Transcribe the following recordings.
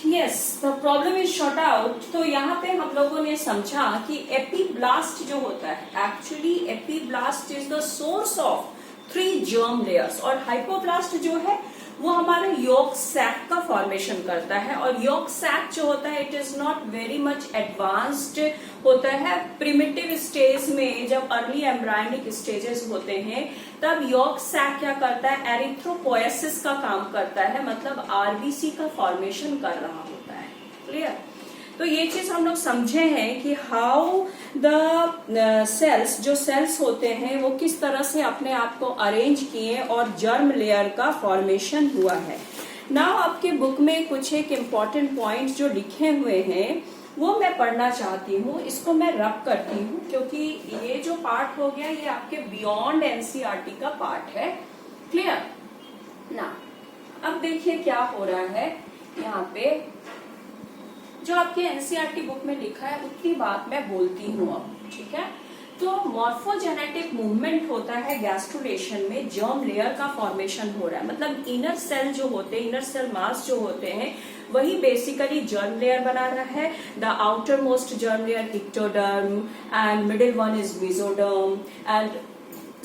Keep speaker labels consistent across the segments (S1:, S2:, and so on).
S1: Yes, the problem is short out. तो यहाँ पे हम लोगों ने समझा कि एपीब्लास्ट जो होता है, actually epiblast is the source of 3 germ layers, और हाइपोब्लास्ट जो है वो हमारे यॉर्क सैक का फॉर्मेशन करता है। और यॉर्क सैक जो होता है it is not very much advanced होता है। प्रिमिटिव स्टेज में जब अर्ली एम्ब्रायनिक स्टेजेस होते हैं तब यॉर्क सैक क्या करता है, एरिथ्रोपोएसिस का काम करता है, मतलब आरबीसी का फॉर्मेशन कर रहा होता है। क्लियर? तो ये चीज हम लोग समझे हैं कि हाउ द सेल्स, जो सेल्स होते हैं वो किस तरह से अपने आप को अरेंज किए और जर्म लेयर का फॉर्मेशन हुआ है। नाउ आपके बुक में कुछ एक इम्पॉर्टेंट पॉइंट जो लिखे हुए हैं वो मैं पढ़ना चाहती हूँ, इसको मैं रब करती हूँ क्योंकि ये जो पार्ट हो गया ये आपके बियॉन्ड एनसीईआरटी का पार्ट है। क्लियर ना? अब देखिए क्या हो रहा है यहाँ पे, जो आपके एनसीईआरटी बुक में लिखा है उतनी बात मैं बोलती हूँ अब, ठीक है। तो मॉर्फोजेनेटिक मूवमेंट होता है गैस्ट्रुलेशन में, जर्म लेयर का फॉर्मेशन हो रहा है, मतलब इनर सेल जो होते हैं, इनर सेल मास जो होते हैं वही बेसिकली जर्म लेयर बना रहा है। The outer most germ layer ectoderm and middle one is mesoderm, and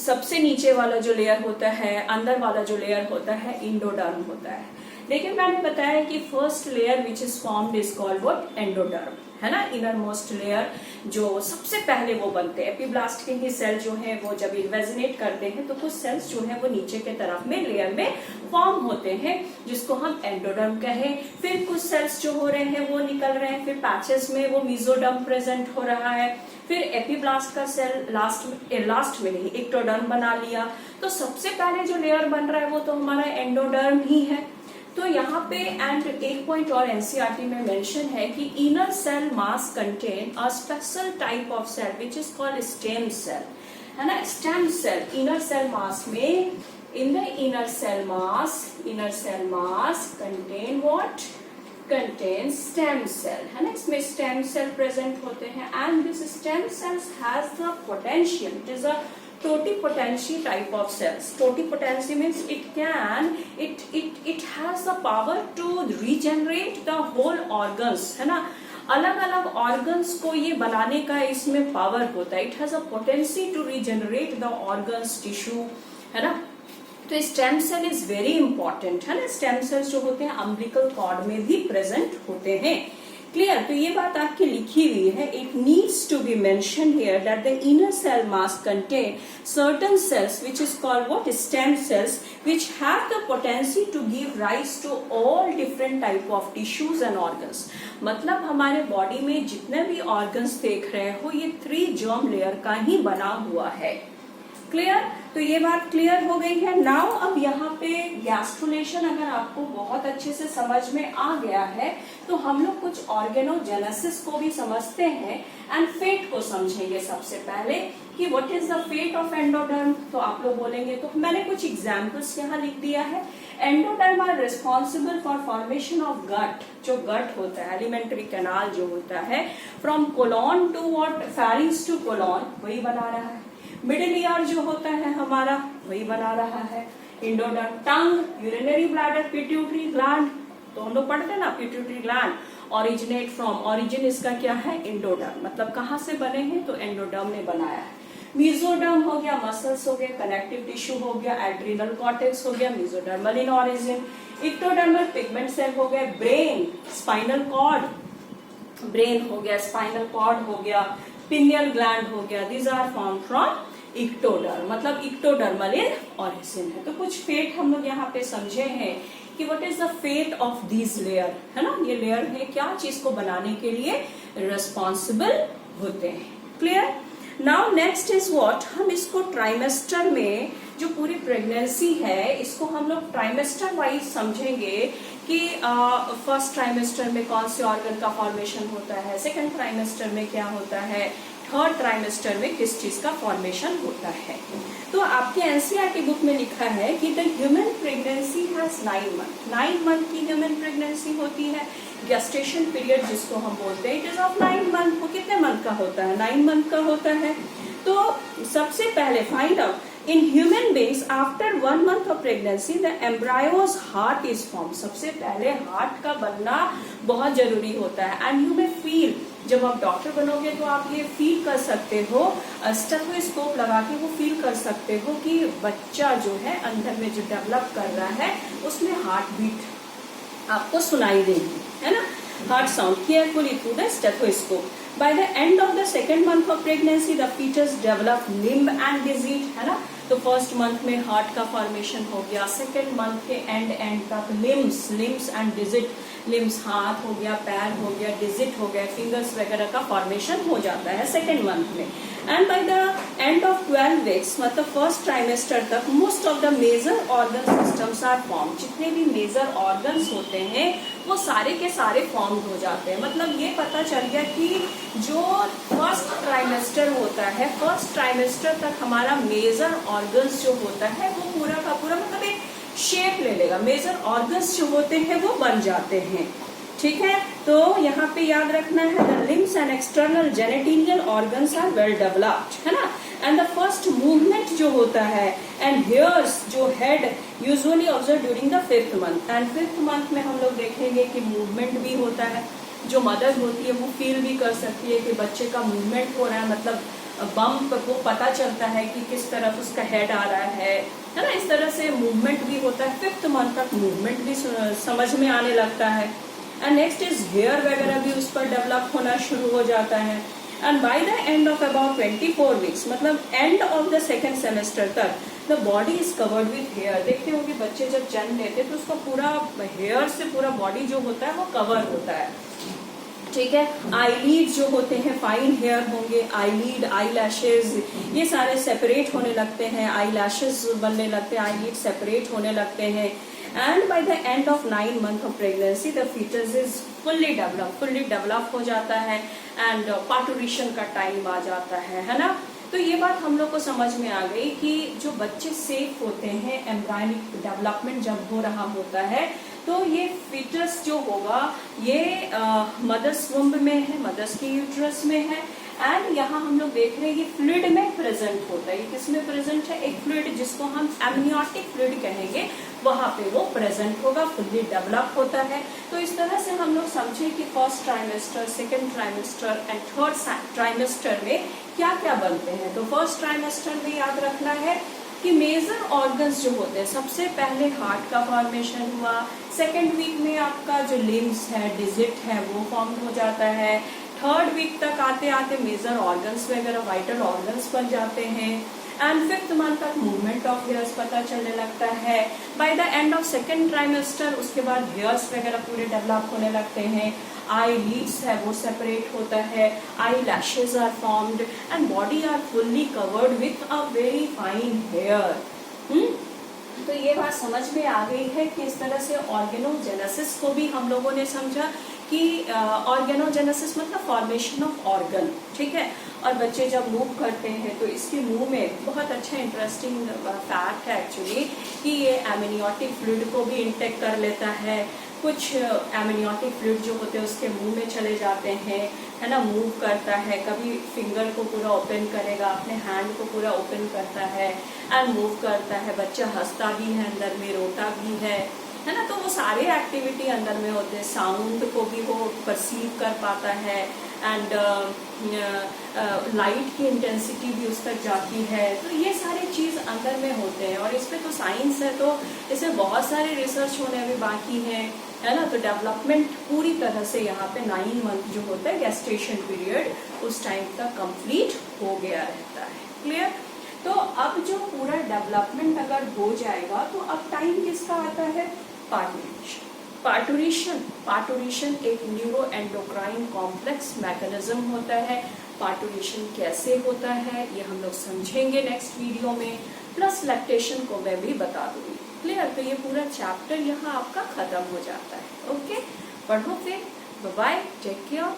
S1: सबसे नीचे वाला जो लेयर होता है, अंदर वाला जो लेयर होता है, इंडोडर्म होता है। लेकिन मैंने बताया कि first layer which is formed is called what, endoderm, है ना। इनर मोस्ट लेयर जो सबसे पहले वो बनते हैं, एपीब्लास्ट के ही सेल जो है वो जब इन्वेजिनेट करते हैं तो कुछ सेल्स जो है वो नीचे के तरफ में लेयर में फॉर्म होते हैं जिसको हम एंडोडर्म कहें। फिर कुछ सेल्स जो हो रहे हैं वो निकल रहे हैं, फिर पैचेस में वो मेसोडर्म प्रेजेंट हो रहा है, फिर एपीब्लास्ट का सेल लास्ट में नहीं एक्टोडर्म बना लिया। तो सबसे पहले जो लेयर बन रहा है वो तो हमारा एंडोडर्म ही है। तो यहाँ पे एंड एक पॉइंट और एनसीईआरटी में मेंशन है कि inner cell mass contain a special type of cell which is called stem cell, है ना। Stem cell inner cell mass में, in the inner cell mass contain what, contain stem cell, है ना। इसमें stem cell present होते हैं and this stem cells has the potential, it is a totipotency type of cells. Totipotency means it has the power to regenerate the whole organs, है ना। अलग अलग organs को ये बनाने का इसमें पावर होता है। It has a potency to regenerate the organs, tissue, है ना। तो stem cell is very important, है ना। स्टेम सेल्स जो होते हैं अम्बिलिकल कॉर्ड में भी प्रेजेंट होते हैं। क्लियर? तो ये बात आपकी लिखी हुई है। It needs to be mention here that the inner cell mass contain certain cells which is called what, stem cells, which have the potency to give rise to all different type of tissues and organs. मतलब हमारे body में जितने भी organs देख रहे हो ये 3 germ layer का ही बना हुआ है। क्लियर? तो ये बात क्लियर हो गई है। नाउ अब यहाँ पे गैस्ट्रुलेशन अगर आपको बहुत अच्छे से समझ में आ गया है तो हम लोग कुछ ऑर्गेनोजेनेसिस को भी समझते हैं एंड फेट को समझेंगे। सबसे पहले कि what is the fate of endoderm. तो आप लोग बोलेंगे, तो मैंने कुछ एग्जाम्पल्स यहाँ लिख दिया है। Endoderm are responsible for formation of gut, जो गट होता है, एलिमेंट्री कैनाल जो होता है, from colon to what, pharynx to colon, वही बना रहा है। मिडिल ईयर जो होता है हमारा वही बना रहा है। इंडोडर्म, टंग, यूरिनरी ब्लैडर, पिट्यूटरी ग्लैंड, तो हम लोग पढ़ते हैं ना pituitary gland originate from, origin इसका क्या है, इंडोडर्म, मतलब कहाँ से बने हैं तो एंडोडर्म ने बनाया है। मेसोडर्म हो गया, मसल्स हो गया, कनेक्टिव टिश्यू हो गया, एड्रिनल कॉर्टेक्स हो गया, mesodermal in origin. Ectodermal pigment cell हो गया, ब्रेन, स्पाइनल कॉर्ड, ब्रेन हो गया, स्पाइनल कॉर्ड हो गया, पिनियल ग्लैंड हो गया, these are form from ectoderm, मतलब इक्टोडर्मल इन ओरिजिन है। तो कुछ फेट हम लोग यहाँ पे समझे हैं कि what is the fate of these layer, है ना। ये लेयर है क्या चीज को बनाने के लिए रिस्पॉन्सिबल होते हैं। Clear? Now next is what, हम इसको ट्राइमेस्टर में जो पूरी प्रेगनेंसी है इसको हम लोग ट्राइमेस्टर वाइज समझेंगे कि फर्स्ट ट्राइमेस्टर में कौन से ऑर्गन का फॉर्मेशन होता है, सेकंड ट्राइमेस्टर में क्या होता है, थर्ड ट्राइमेस्टर में किस चीज का फॉर्मेशन होता है। तो आपके एनसीईआरटी बुक में लिखा है कि the human pregnancy has 9 month की ह्यूमन प्रेगनेंसी होती है। गेस्टेशन पीरियड जिसको हम बोलते हैं इट इज ऑफ 9 मंथ। वो कितने मंथ का होता है, 9 मंथ का होता है। तो सबसे पहले find out In human beings, after 1 month of pregnancy, the embryo's heart is formed. सबसे पहले हार्ट का बनना बहुत जरूरी होता है. And you may feel, जब आप डॉक्टर बनोगे तो आप ये फील कर सकते हो, स्टेथोस्कोप लगा के वो फील कर सकते हो कि बच्चा जो है अंदर में जो डेवलप कर रहा है उसमें हार्ट बीट आपको सुनाई देगी, है ना. Heart sound carefully through the stethoscope. By the end of the second month of pregnancy, the fetus develop limb and digit, है ना. तो फर्स्ट मंथ में हार्ट का फॉर्मेशन हो गया, सेकेंड मंथ के एंड तक लिम्स एंड डिजिट, लिम्स हाथ हो गया, पैर हो गया, डिजिट हो गया, फिंगर्स वगैरह का फॉर्मेशन हो जाता है सेकेंड मंथ में. And by the end of 12 weeks, मतलब फर्स्ट ट्राइमेस्टर तक, most of the major organ systems are form. जितने भी मेजर ऑर्गन्स होते हैं वो सारे के सारे फॉर्म हो जाते हैं. मतलब ये पता चल गया कि जो फर्स्ट ट्राइमेस्टर होता है, फर्स्ट ट्राइमेस्टर तक हमारा मेजर ऑर्गन्स जो होता है वो पूरा का पूरा मतलब एक शेप ले लेगा. मेजर ऑर्गन्स जो होते हैं वो बन जाते हैं. ठीक है, तो यहाँ पे याद रखना है the limbs and external genitalia organs are well developed, है ना. एंड द फर्स्ट मूवमेंट जो होता है एंड हेयर्स जो head usually observe during the 5th month. And 5th month में हम लोग देखेंगे कि मूवमेंट भी होता है. जो मदर होती है वो फील भी कर सकती है कि बच्चे का मूवमेंट हो रहा है, मतलब बम्प को पता चलता है कि किस तरफ उसका हेड आ रहा है ना. इस तरह से मूवमेंट भी होता है. 5th मंथ तक मूवमेंट भी समझ में आने लगता है. एंड नेक्स्ट इज हेयर वगैरह भी उस पर डेवलप होना शुरू हो जाता है. And by the end of about 24 weeks, मतलब end of the second semester तक, the body is covered with hair. देखते हो कि बच्चे जब जन्म लेते हैं तो उसका पूरा हेयर से पूरा बॉडी जो होता है वो कवर होता है. ठीक है, आईलीड जो होते हैं फाइन हेयर होंगे, आईलीड, आई लैशेज, ये सारे सेपरेट होने लगते हैं, आई लैशेज बनने लगते हैं, आईलीड सेपरेट होने लगते हैं. And by the end of 9 month of pregnancy the foetus is fully develop हो जाता है. एंड पार्टुरिशन का टाइम आ जाता है ना. तो ये बात हम लोग को समझ में आ गई कि जो बच्चे सेफ होते हैं, एम्ब्रायनिक डेवलपमेंट जब हो रहा होता है तो ये फीटस जो होगा ये मदर्स वुम्ब में है, मदर्स के यूट्रस में है. एंड यहाँ हम लोग देख रहे हैं ये फ्लूइड में प्रेजेंट होता है. ये किसमें प्रेजेंट है? एक फ्लूइड जिसको हम एमनियोटिक फ्लूइड कहेंगे, वहां पे वो प्रेजेंट होगा, फुल्ली डेवलप होता है. तो इस तरह से हम लोग समझे कि first trimester, second trimester and third trimester में क्या क्या बनते हैं. तो फर्स्ट ट्राइमेस्टर में याद रखना है कि मेजर ऑर्गन्स जो होते हैं, सबसे पहले हार्ट का फॉर्मेशन हुआ. सेकेंड वीक में आपका जो लिम्स है, डिजिट है, वो फॉर्म हो जाता है. थर्ड वीक तक आते आते मेजर ऑर्गन्स वगैरह, वाइटल ऑर्गन्स बन जाते हैं. एंड 5th मंथ तक मूवमेंट ऑफ हेयर्स पता चलने लगता है. Bye the end of second trimester उसके बाद हेयर्स वगैरह पूरे डेवलप होने लगते हैं. आई लीड्स है वो सेपरेट होता है, eye lashes are formed and body are fully covered with a very fine hair. तो ये बात समझ में आ गई है कि इस तरह से ऑर्गेनोजेनेसिस को भी हम लोगों ने समझा कि ऑर्गेनोजेनेसिस मतलब फॉर्मेशन ऑफ ऑर्गन. ठीक है, और बच्चे जब मूव करते हैं तो इसके मुंह में बहुत अच्छा इंटरेस्टिंग फैक्ट है एक्चुअली कि ये एमनियोटिक फ्लूइड को भी इंटेक कर लेता है. कुछ एमनियोटिक फ्लूइड जो होते हैं उसके मुंह में चले जाते हैं, है ना, मूव करता है. कभी फिंगर को पूरा ओपन करेगा, अपने हैंड को पूरा ओपन करता है एंड मूव करता है. बच्चा हंसता भी है, अंदर में रोता भी है ना. तो वो सारे एक्टिविटी अंदर में होते हैं. साउंड को भी वो परसीव कर पाता है एंड लाइट की इंटेंसिटी भी उस तक जाती है. तो ये सारी चीज अंदर में होते हैं और इस पे तो साइंस है, तो इसमें बहुत सारे रिसर्च होने अभी बाकी है ना. तो डेवलपमेंट पूरी तरह से यहाँ पे 9 मंथ जो होता है गेस्टेशन पीरियड, उस टाइम तक कंप्लीट हो गया रहता है. क्लियर? तो अब जो पूरा डेवलपमेंट अगर हो जाएगा तो अब टाइम किसका आता है? पार्टुरेशन एक न्यूरो एंडोक्राइन कॉम्प्लेक्स मैकेनिज्म होता है. पार्टुरेशन कैसे होता है ये हम लोग समझेंगे नेक्स्ट वीडियो में, प्लस लैक्टेशन को मैं भी बता दूंगी. क्लियर? तो ये पूरा चैप्टर यहाँ आपका खत्म हो जाता है. ओके, पढ़ो फिर. Bye, take care.